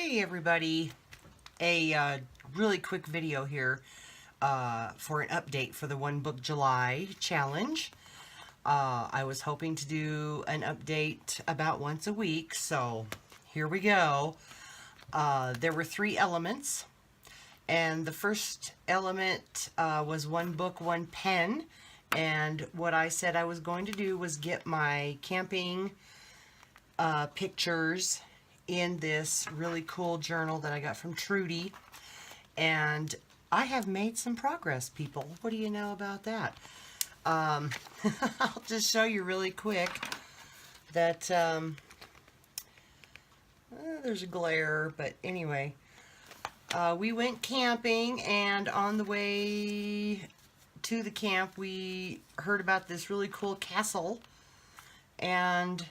Hey everybody, a really quick video here for an update for the One Book July challenge. I was hoping to do an update about once a week, so here we go. There were 3 elements, and the first element was one book, one pen, and what I said I was going to do was get my camping pictures in this really cool journal that I got from Trudy, and I have made some progress, people. What do you know about that? I'll just show you really quick that there's a glare, but anyway, we went camping, and on the way to the camp we heard about this really cool castle, and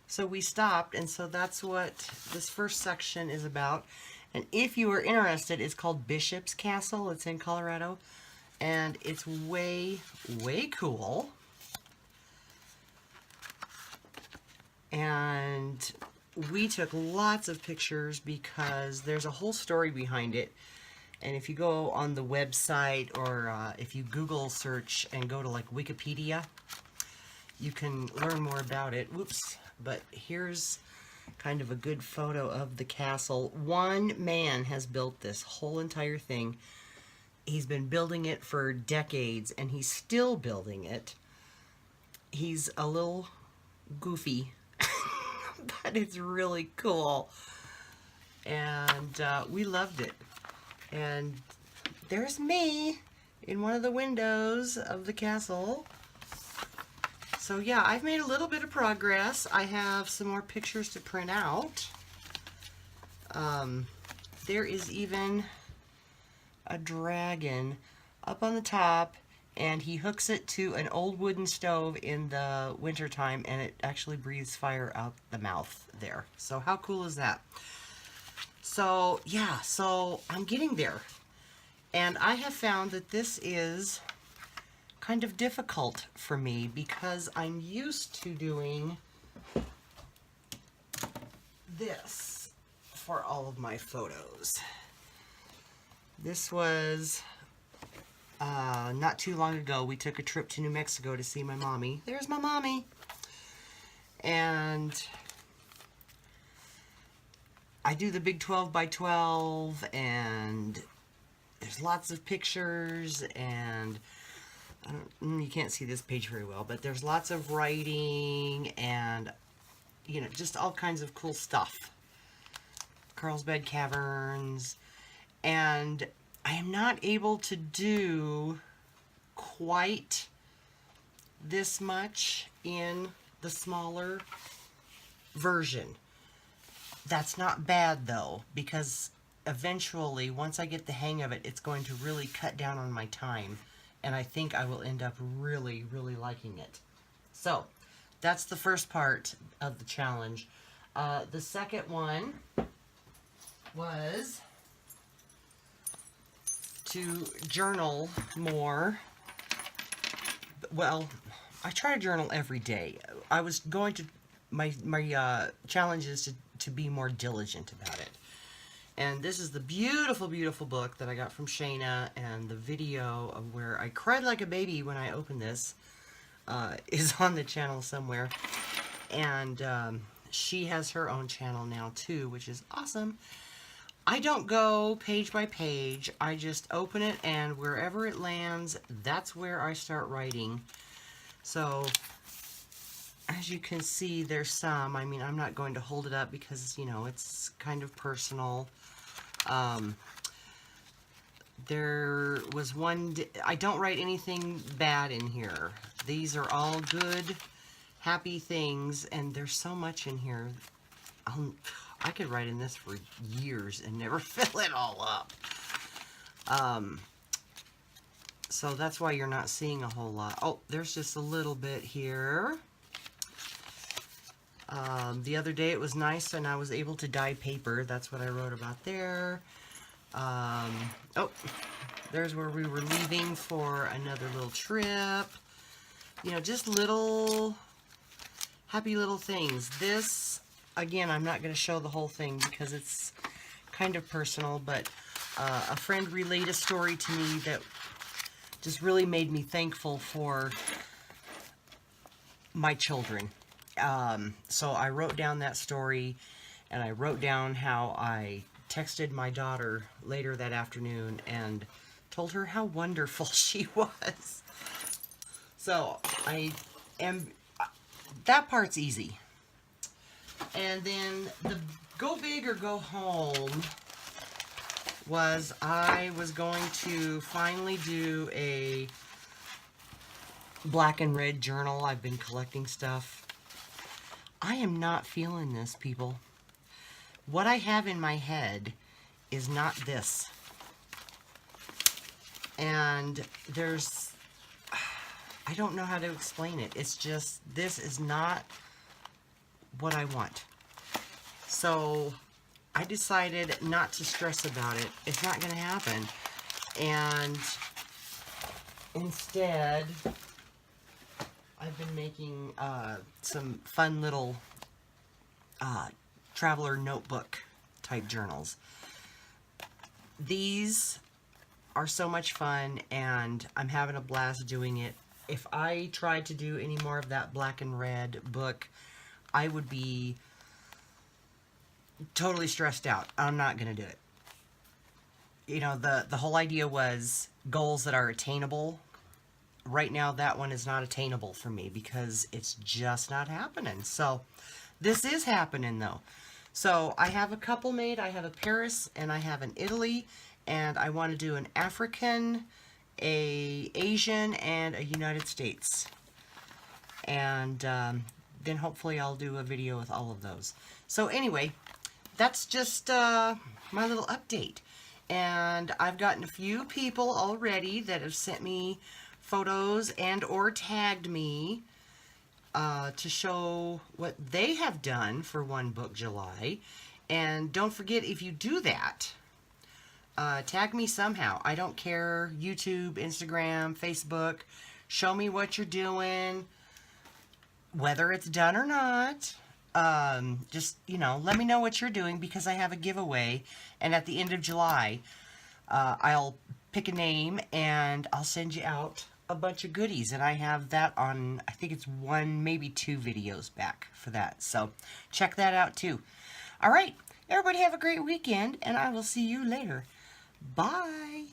so we stopped, and so that's what this first section is about. And if you are interested, it's called Bishop's Castle. It's in Colorado, and it's way, way cool. And we took lots of pictures because there's a whole story behind it. And if you go on the website, or if you Google search and go to like Wikipedia, you can learn more about it. Whoops. But here's kind of a good photo of the castle. One man has built this whole entire thing. He's been building it for decades, and he's still building it. He's a little goofy, but it's really cool. And we loved it. And there's me in one of the windows of the castle. So yeah, I've made a little bit of progress. I have some more pictures to print out. There is even a dragon up on the top, and he hooks it to an old wooden stove in the wintertime, and it actually breathes fire out the mouth there. So how cool is that? So yeah, so I'm getting there. And I have found that this is kind of difficult for me because I'm used to doing this for all of my photos. This was not too long ago. We took a trip to New Mexico to see my mommy. There's my mommy. And I do the big 12 by 12, and there's lots of pictures, and you can't see this page very well, but there's lots of writing and, you know, just all kinds of cool stuff. Carlsbad Caverns. And I am not able to do quite this much in the smaller version. That's not bad though, because eventually, once I get the hang of it, it's going to really cut down on my time. And I think I will end up really, really liking it. So, that's the first part of the challenge. The second one was to journal more. Well, I try to journal every day. I was going to, my challenge is to be more diligent about it. And this is the beautiful, beautiful book that I got from Shayna, and the video of where I cried like a baby when I opened this is on the channel somewhere. And she has her own channel now too, which is awesome. I don't go page by page. I just open it, and wherever it lands, that's where I start writing. So, as you can see, there's some. I mean, I'm not going to hold it up because, you know, it's kind of personal. There was one, I don't write anything bad in here. These are all good, happy things, and there's so much in here. I could write in this for years and never fill it all up. So that's why you're not seeing a whole lot. Oh, there's just a little bit here. The other day it was nice and I was able to dye paper. That's what I wrote about there. Oh, there's where we were leaving for another little trip. You know, just little happy little things. This, again, I'm not going to show the whole thing because it's kind of personal, but a friend relayed a story to me that just really made me thankful for my children. So I wrote down that story, and I wrote down how I texted my daughter later that afternoon and told her how wonderful she was. So that part's easy. And then the go big or go home was I was going to finally do a black and red journal. I've been collecting stuff. I am not feeling this, people. What I have in my head is not this. And I don't know how to explain it. It's just, this is not what I want. So I decided not to stress about it. It's not going to happen. And instead, I've been making some fun little traveler notebook type journals. These are so much fun, and I'm having a blast doing it. If I tried to do any more of that black and red book, I would be totally stressed out. I'm not going to do it. You know, the whole idea was goals that are attainable. Right now, that one is not attainable for me because it's just not happening. So this is happening, though. So I have a couple made. I have a Paris and I have an Italy, and I want to do an African, a Asian, and a United States. And then hopefully I'll do a video with all of those. So anyway, that's just my little update. And I've gotten a few people already that have sent me photos and or tagged me to show what they have done for One Book July. And don't forget, if you do that, tag me somehow. I don't care. YouTube, Instagram, Facebook. Show me what you're doing, whether it's done or not. Just, you know, let me know what you're doing, because I have a giveaway. And at the end of July, I'll pick a name and I'll send you out a bunch of goodies. And I have that on, I think it's 1, maybe 2 videos back for that. So check that out too. All right. Everybody have a great weekend, and I will see you later. Bye.